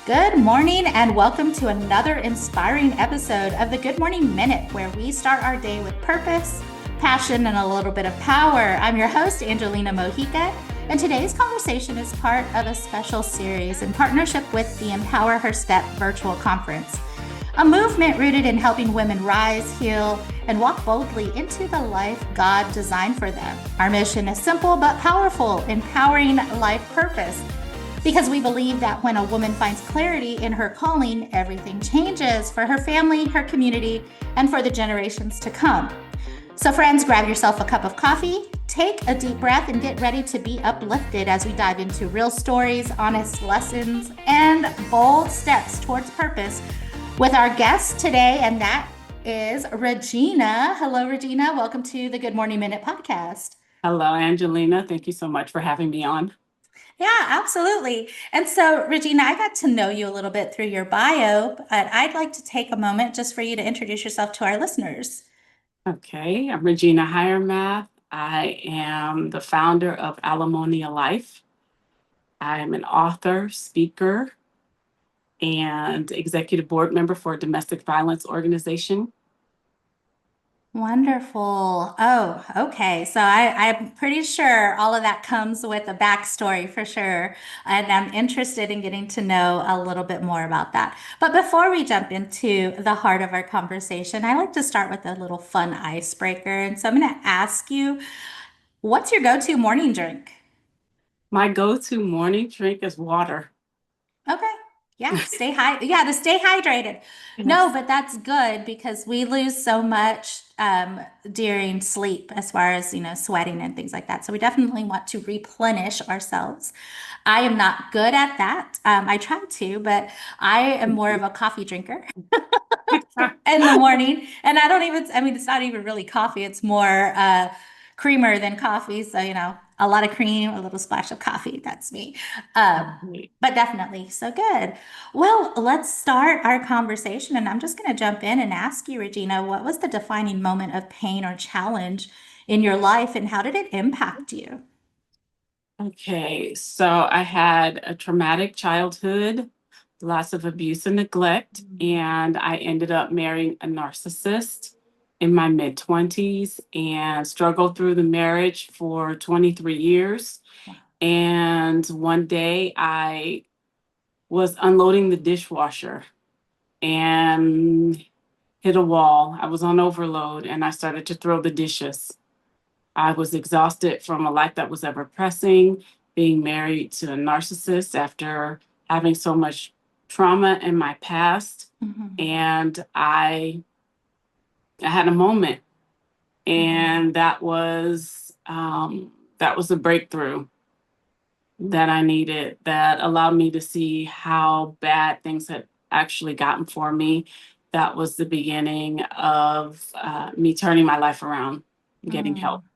Good morning, and welcome to another inspiring episode of the Good Morning Minute, where we start our day with purpose, passion, and a little bit of power. I'm your host, Angelina Mojica, and today's conversation is part of a special series in partnership with the Empower Her Step virtual conference, a movement rooted in helping women rise, heal, and walk boldly into the life God designed for them. Our mission is simple but powerful, empowering life purpose. Because we believe that when a woman finds clarity in her calling, everything changes for her family, her community, and for the generations to come. So, friends, grab yourself a cup of coffee, take a deep breath, and get ready to be uplifted as we dive into real stories, honest lessons, and bold steps towards purpose with our guest today, and that is Regina. Hello, Regina. Welcome to the Good Morning Minute podcast. Hello, Angelina. Thank you so much for having me on. Yeah, absolutely. And so, Regina, I got to know you a little bit through your bio, but I'd like to take a moment just for you to introduce yourself to our listeners. Okay, I'm Regina Hiremath. I am the founder of Alamonia Life. I am an author, speaker, and executive board member for a domestic violence organization. Wonderful. Oh, okay. So I'm pretty sure all of that comes with a backstory for sure. And I'm interested in getting to know a little bit more about that. But before we jump into the heart of our conversation, I like to start with a little fun icebreaker. And so I'm going to ask you, what's your go-to morning drink? My go-to morning drink is water. Okay. Yeah, to stay hydrated. No, Yes. but that's good because we lose so much during sleep as far as, sweating and things like that. So we definitely want to replenish ourselves. I am not good at that. I try to, but I am more of a coffee drinker in the morning. And I mean, it's not even really coffee. It's more creamer than coffee. So, a lot of cream, a little splash of coffee. That's me. Um, but definitely so good. Well, let's start our conversation. And I'm just going to jump in and ask you, Regina, what was the defining moment of pain or challenge in your life and how did it impact you? Okay, so I had a traumatic childhood, lots of abuse and neglect, and I ended up marrying a narcissist in my mid 20s and struggled through the marriage for 23 years. And one day I was unloading the dishwasher and hit a wall. I was on overload and I started to throw the dishes. I was exhausted from a life that was ever pressing, being married to a narcissist after having so much trauma in my past. Mhm. And I had a moment, Mhm. and that was a breakthrough that I needed that allowed me to see how bad things had actually gotten for me. That was the beginning of me turning my life around, getting help. Mm.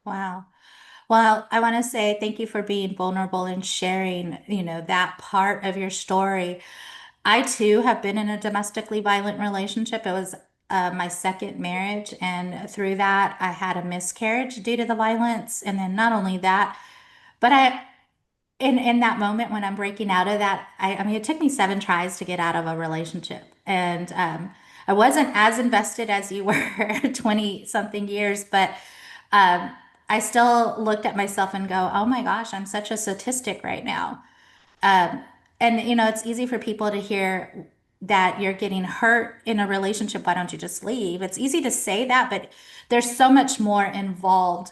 Wow. Well, I want to say thank you for being vulnerable and sharing, that part of your story. I too have been in a domestically violent relationship. It was my second marriage, and through that, I had a miscarriage due to the violence. And then not only that, but in that moment when I'm breaking out of that, I mean, it took me 7 tries to get out of a relationship, and I wasn't as invested as you were 20 something years, but um, I still looked at myself and go, oh my gosh, I'm such a statistic right now. Um, and it's easy for people to hear that you're getting hurt in a relationship. Why don't you just leave? It's easy to say that, but there's so much more involved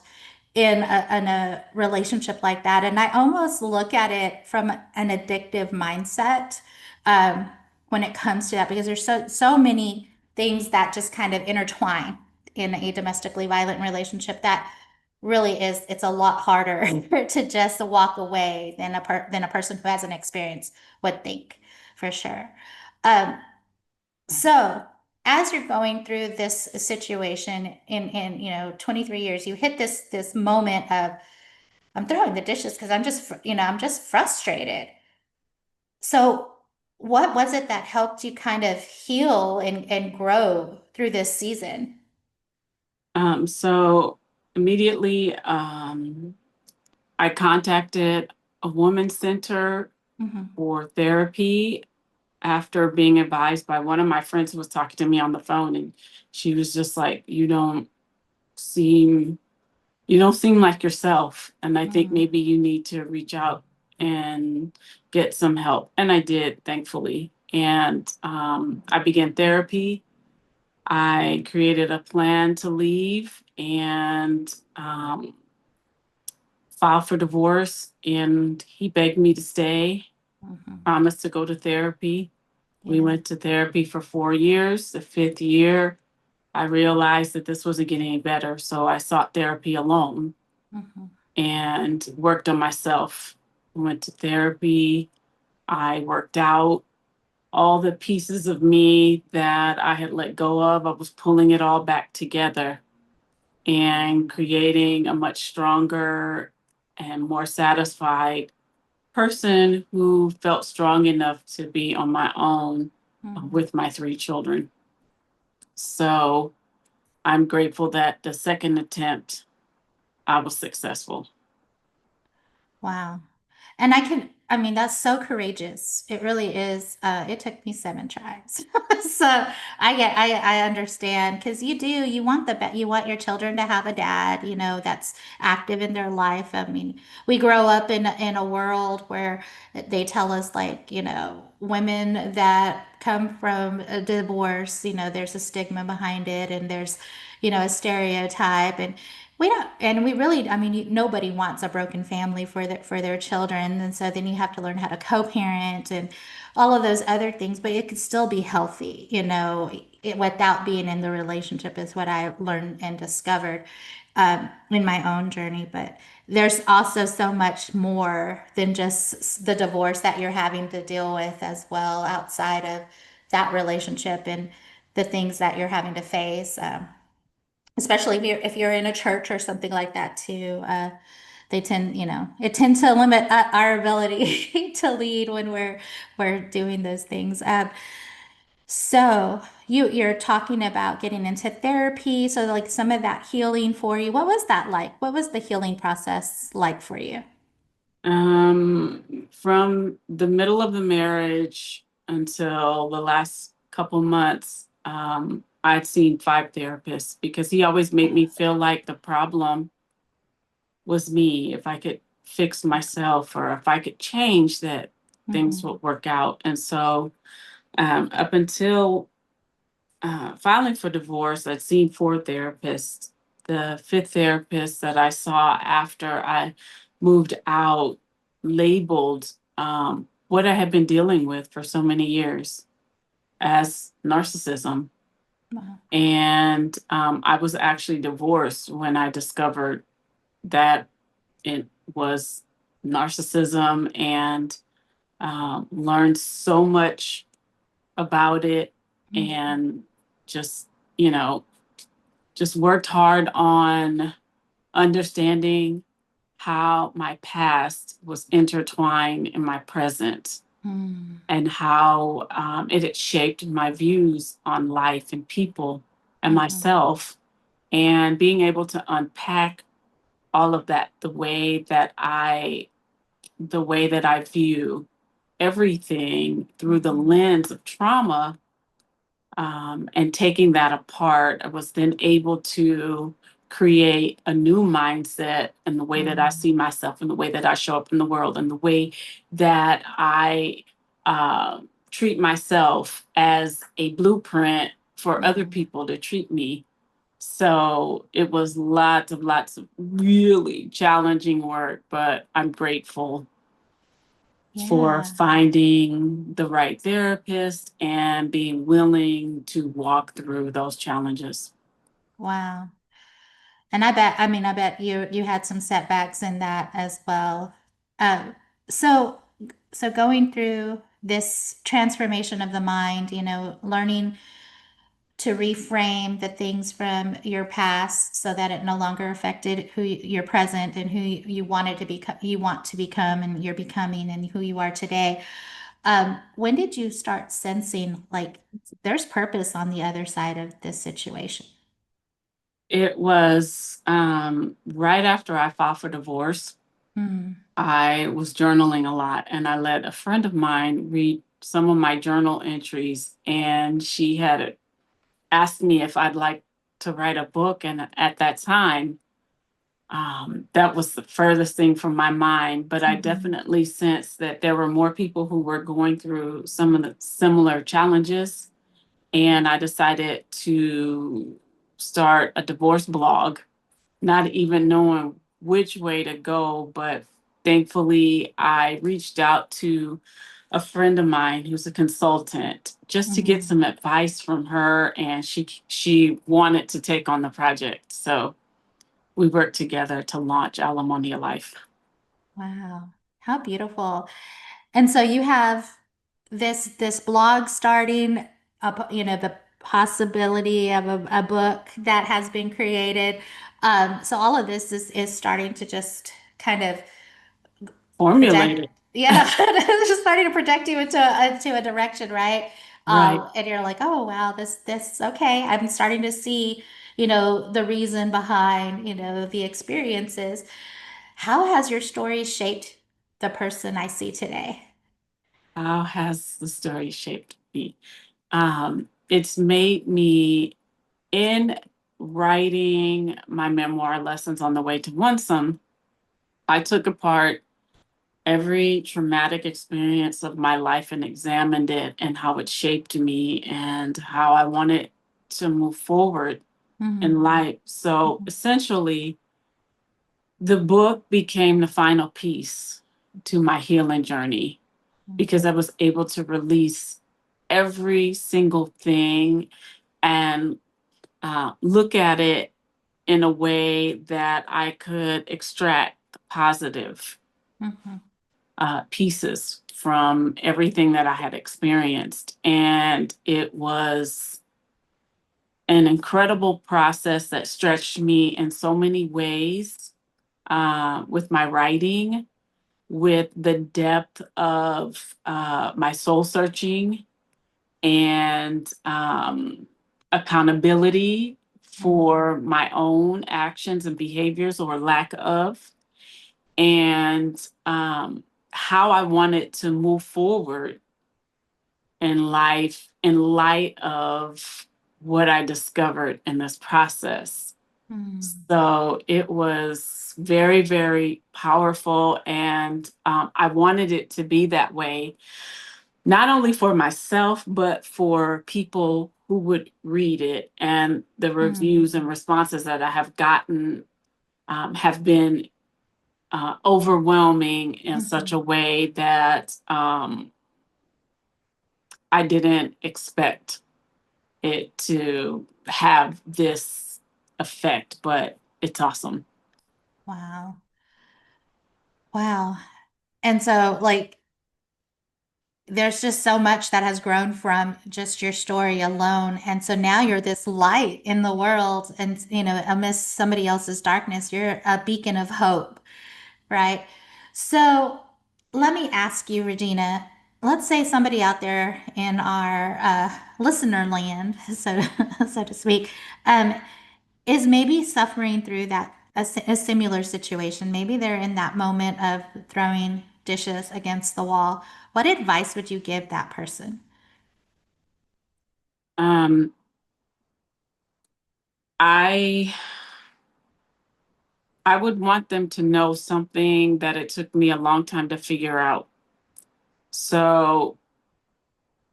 in a relationship like that. And I almost look at it from an addictive mindset when it comes to that, because there's so many things that just kind of intertwine in a domestically violent relationship that really is it's a lot harder to just walk away than a person who hasn't experienced would think for sure. Um, so as you're going through this situation in 23 years, you hit this moment of I'm throwing the dishes because I'm just frustrated. So what was it that helped you kind of heal and grow through this season? So immediately, I contacted a women's center Mhm. for therapy after being advised by one of my friends who was talking to me on the phone, and she was just like, seem you don't seem like yourself, and I think Mhm. maybe you need to reach out and get some help. And I did, thankfully. And I began therapy. I created a plan to leave and file for divorce, and he begged me to stay, Mhm. promised to go to therapy. We Yeah. went to therapy for 4 years. The fifth year, I realized that this wasn't getting any better. So I sought therapy alone Mhm. and worked on myself. Went to therapy. I worked out all the pieces of me that I had let go of. I was pulling it all back together and creating a much stronger and more satisfied person who felt strong enough to be on my own Mhm. with my 3 children. So I'm grateful that the second attempt I was successful. Wow. And I mean, that's so courageous. It really is. It took me 7 tries. So I understand because you want you want your children to have a dad, that's active in their life. I mean, we grow up in a world where they tell us like, women that come from a divorce, there's a stigma behind it and there's, a stereotype and we really, I mean, nobody wants a broken family for their children, and so then you have to learn how to co-parent and all of those other things. But it could still be healthy, without being in the relationship is what I learned and discovered in my own journey. But there's also so much more than just the divorce that you're having to deal with as well outside of that relationship and the things that you're having to face. Especially if you're in a church or something like that too. They tend, it tends to limit our ability to lead when we're doing those things. So you're talking about getting into therapy. So like some of that healing for you, what was that like? What was the healing process like for you? From the middle of the marriage until the last couple months, I'd seen 5 therapists because he always made me feel like the problem was me. If I could fix myself or if I could change that, things Hmm. would work out. And so, up until filing for divorce, I'd seen 4 therapists. The fifth therapist that I saw after I moved out labeled what I had been dealing with for so many years as narcissism. Wow. And I was actually divorced when I discovered that it was narcissism and learned so much about it Mhm. and just, you know, just worked hard on understanding how my past was intertwined in my present Mm. and how it had shaped my views on life and people and Mhm. myself, and being able to unpack all of that the way that I view everything through the Mhm. lens of trauma, and taking that apart, I was then able to create a new mindset in the way that I Mm. see myself, and the way that I show up in the world, and the way that I uh, treat myself as a blueprint for other Mhm. people to treat me. So it was lots of really challenging work, but I'm grateful for Yeah. finding the right therapist and being willing to walk through those challenges. Wow. And I bet you had some setbacks in that as well. Um, so so going through this transformation of the mind, learning to reframe the things from your past so that it no longer affected who you're present and who you wanted to become, you want to become, and you're becoming, and who you are today. When did you start sensing like there's purpose on the other side of this situation? It was right after I filed for divorce. Mm. I was journaling a lot, and I let a friend of mine read some of my journal entries, and she had asked me if I'd like to write a book. And at that time, that was the furthest thing from my mind. But I Mhm. definitely sensed that there were more people who were going through some of the similar challenges. And I decided to start a divorce blog, not even knowing which way to go. But thankfully, I reached out to a friend of mine who's a consultant just to get Mhm. some advice from her, and she wanted to take on the project. So we worked together to launch Alimony Life. Wow. How beautiful. And so you have this blog starting up, the possibility of a book that has been created. So all of this is starting to just kind of project, Formulated. yeah, it's just starting to project you into a direction, right? Right. And you're like, oh wow, this okay. I'm starting to see, the reason behind, the experiences. How has your story shaped the person I see today? How has the story shaped me? It's made me, in writing my memoir, Lessons on the Way to Onesome, I took apart every traumatic experience of my life and examined it and how it shaped me and how I wanted to move forward in Mm-hmm. life. So essentially, the book became the final piece to my healing journey because I was able to release every single thing and look at it in a way that I could extract the positive Mm-hmm. pieces from everything that I had experienced. And it was an incredible process that stretched me in so many ways, with my writing, with the depth of my soul searching and accountability for my own actions and behaviors or lack of, and how I wanted to move forward in life in light of what I discovered in this process. Mm-hmm. So it was very, very powerful. And I wanted it to be that way, not only for myself, but for people who would read it. And the Mm-hmm. reviews and responses that I have gotten have been overwhelming in such Mm-hmm. a way that I didn't expect it to have this effect, but it's awesome. Wow. Wow. And so, like, there's just so much that has grown from just your story alone. And so now you're this light in the world, and, amidst somebody else's darkness, you're a beacon of hope, right? So let me ask you, Regina, let's say somebody out there in our listener land, so to speak, um, is maybe suffering through a similar situation. Maybe they're in that moment of throwing dishes against the wall. What advice would you give that person? Um, I I would want them to know something that it took me a long time to figure out. So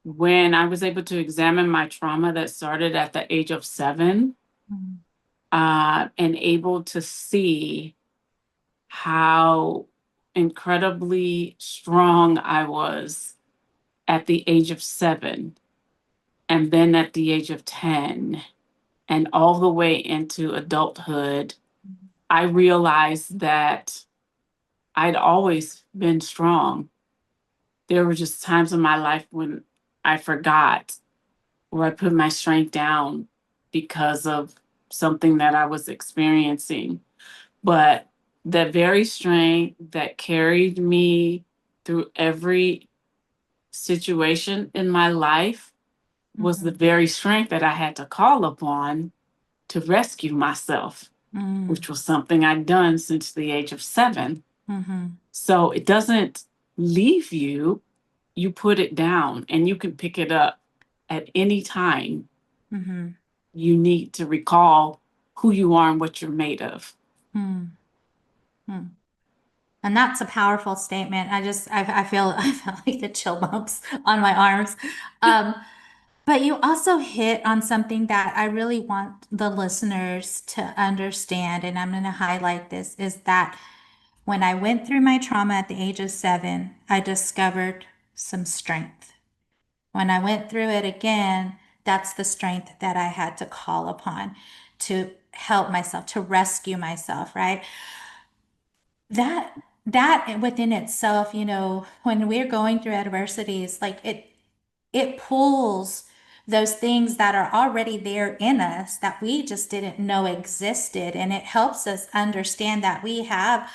when I was able to examine my trauma that started at the age of 7, Mm, and able to see how incredibly strong I was at the age of 7, and then at the age of 10, and all the way into adulthood, I realized that I'd always been strong. There were just times in my life when I forgot, or I put my strength down because of something that I was experiencing. But that very strength that carried me through every situation in my life was the mhm, very strength that I had to call upon to rescue myself, mm, which was something I'd done since the age of 7. Mm-hmm. So it doesn't leave you, you put it down and you can pick it up at any time Mm-hmm. you need to recall who you are and what you're made of. Mm-hmm. And that's a powerful statement. I feel, I feel like the chill bumps on my arms. Um, but you also hit on something that I really want the listeners to understand, and I'm going to highlight this, is that when I went through my trauma at the age of 7, I discovered some strength. When I went through it again, that's the strength that I had to call upon to help myself, to rescue myself, right? That that within itself, when we're going through adversities, like it pulls those things that are already there in us that we just didn't know existed, and it helps us understand that we have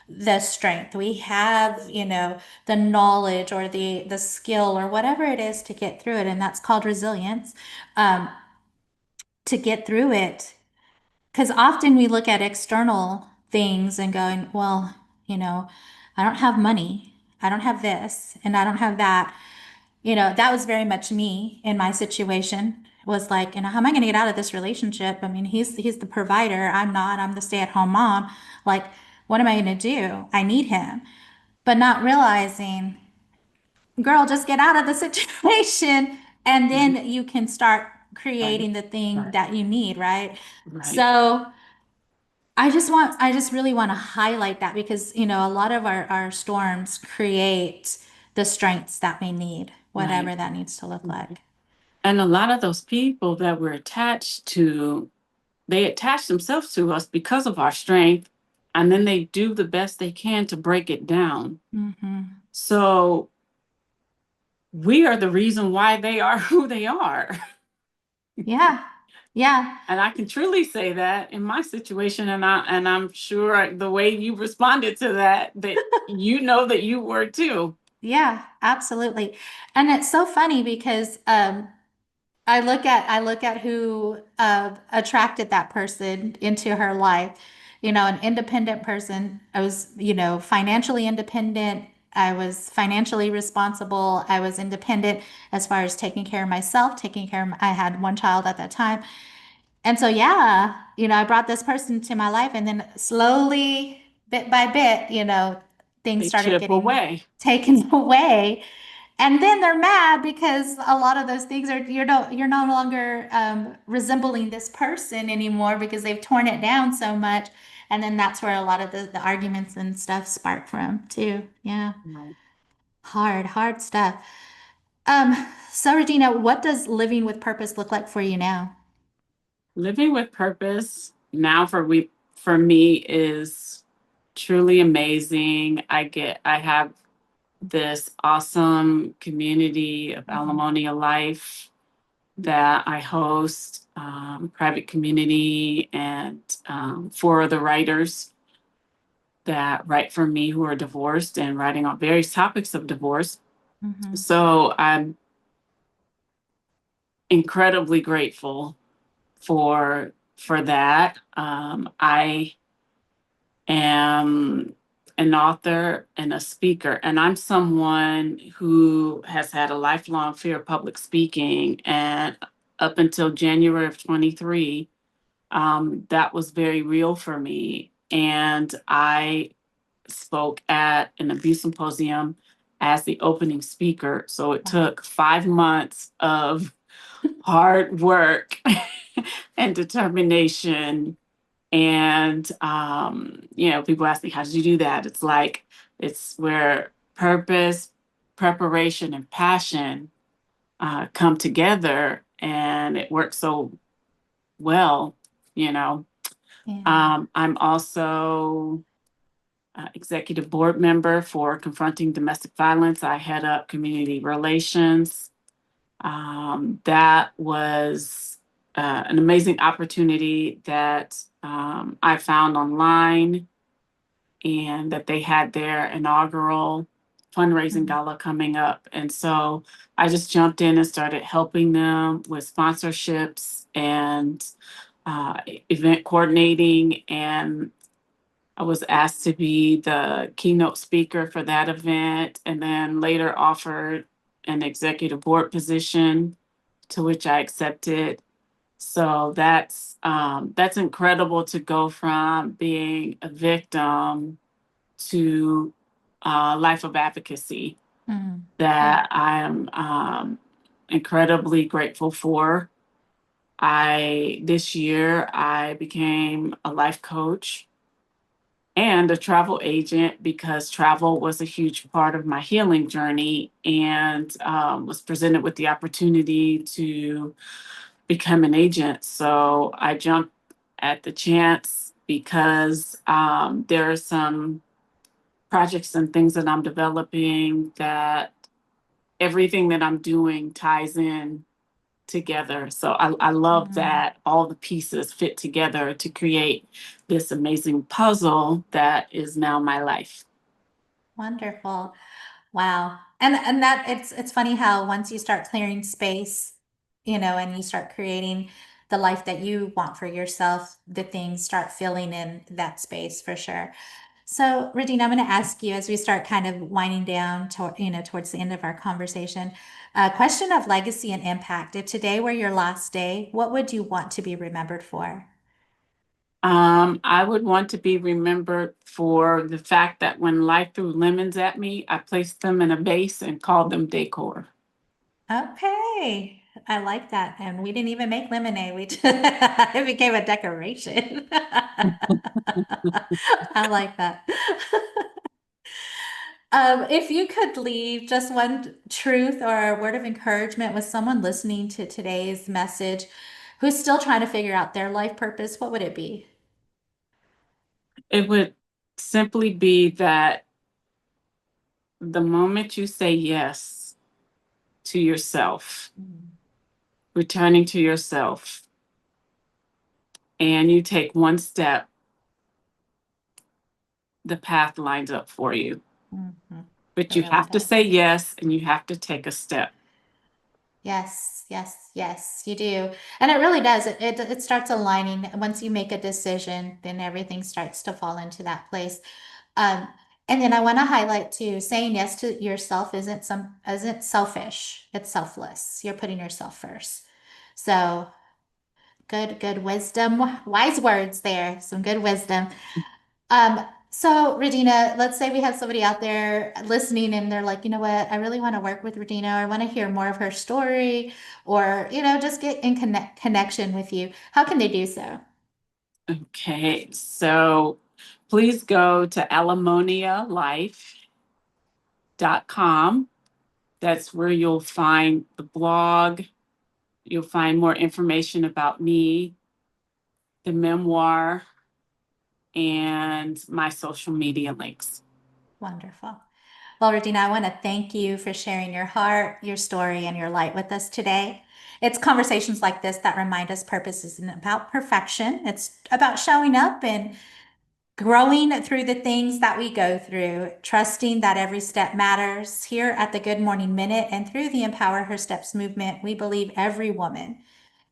the strength, we have, the knowledge or the skill or whatever it is to get through it, and that's called resilience, um, to get through it. Because often we look at external things and going, well, I don't have money, I don't have this, and I don't have that. That was very much me in my situation. Was like, how am I going to get out of this relationship? I mean, he's the provider. I'm not. I'm the stay-at-home mom. Like, what am I going to do? I need him. But not realizing, girl, just get out of the situation and Right. then you can start Right. creating the thing that you need, right? Right. So I just really want to highlight that because, a lot of our storms create the strengths that we need, Right. whatever that needs to look Mhm. like. And a lot of those people that we're attached to, they attach themselves to us because of our strength, and then they do the best they can to break it down. Hmm. So we are the reason why they are who they are. Yeah. Yeah. And I can truly say that in my situation, and I'm sure the way you responded to that, that you know that you were too. Yeah, absolutely. And it's so funny because I look at who attracted that person into her life. An independent person. I was, financially independent. I was financially responsible. I was independent as far as taking care of myself, taking care of, I had one child at that time. And so, yeah, I brought this person to my life, and then slowly, bit by bit, things They started chip getting away. taken away. And then they're mad because a lot of those things you're no longer resembling this person anymore because they've torn it down so much. And then that's where a lot of the arguments and stuff spark from too. Yeah. Right. Hard stuff. So Regina, what does living with purpose look like for you now? Living with purpose now for me is truly amazing. I have this awesome community of Mhm. Alamonia Life that I host, private community, and for the writers that write for me who are divorced and writing on various topics of divorce. Mhm. So I'm incredibly grateful for that. I am an author and a speaker, and I'm someone who has had a lifelong fear of public speaking. And up until January of 23, that was very real for me. And I spoke at an abuse symposium as the opening speaker. So it Wow. took 5 months of hard work and determination. And, people ask me, how did you do that? It's like, it's where purpose, preparation, and passion come together, and it works so well, you know. Yeah. I'm also executive board member for Confronting Domestic Violence. I head up community relations. That was an amazing opportunity that I found online, and that they had their inaugural fundraising Mhm. gala coming up. And so I just jumped in and started helping them with sponsorships and event coordinating. And I was asked to be the keynote speaker for that event, and then later offered an executive board position, to which I accepted. So that's incredible to go from being a victim to life of advocacy Mm. that I am incredibly grateful for. I This year I became a life coach and a travel agent because travel was a huge part of my healing journey, and was presented with the opportunity to become an agent. So I jumped at the chance because there are some projects and things that I'm developing that everything that I'm doing ties in together. So I love Mm. that all the pieces fit together to create this amazing puzzle that is now my life. Wonderful. Wow. And that it's funny how once you start clearing space, and you start creating the life that you want for yourself, the things start filling in that space for sure. So, Regina, I'm going to ask you as we start kind of winding down towards the end of our conversation, a question of legacy and impact. If today were your last day, what would you want to be remembered for? I would want to be remembered for the fact that when life threw lemons at me, I placed them in a vase and called them decor. Okay. I like that. And we didn't even make lemonade. It became a decoration. I like that. If you could leave just one truth or a word of encouragement with someone listening to today's message who's still trying to figure out their life purpose, what would it be? It would simply be that the moment you say yes to yourself, Mm. returning to yourself, and you take one step, the path lines up for you. Mhm. It But you really have to does. say yes and you have to take a step. Yes, yes, yes, you do. And it really does. It starts aligning. Once you make a decision, then everything starts to fall into that place. Um, and then I want to highlight too, saying yes to yourself isn't selfish. It's selfless. You're putting yourself first. So good wisdom, wise words there. Some good wisdom. So Regina, let's say we have somebody out there listening and they're like, you know what, I really want to work with Regina, or I want to hear more of her story, or just get in connection with you. How can they do so? Okay, so please go to alimonialife.com. That's where you'll find the blog. You'll find more information about me, the memoir, and my social media links. Wonderful. Well, Regina, I want to thank you for sharing your heart, your story, and your light with us today. It's conversations like this that remind us purpose isn't about perfection. It's about showing up and growing through the things that we go through, trusting that every step matters. Here at the Good Morning Minute and through the Empower Her Steps movement, we believe every woman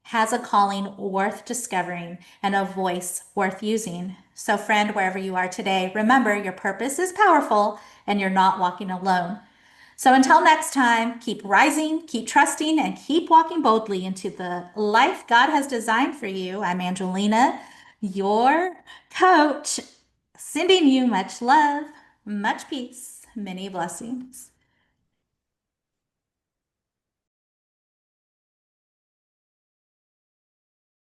has a calling worth discovering and a voice worth using. So, friend, wherever you are today, remember your purpose is powerful and you're not walking alone. So, until next time, keep rising, keep trusting, and keep walking boldly into the life God has designed for you. I'm Angelina, your coach, sending you much love, much peace, many blessings.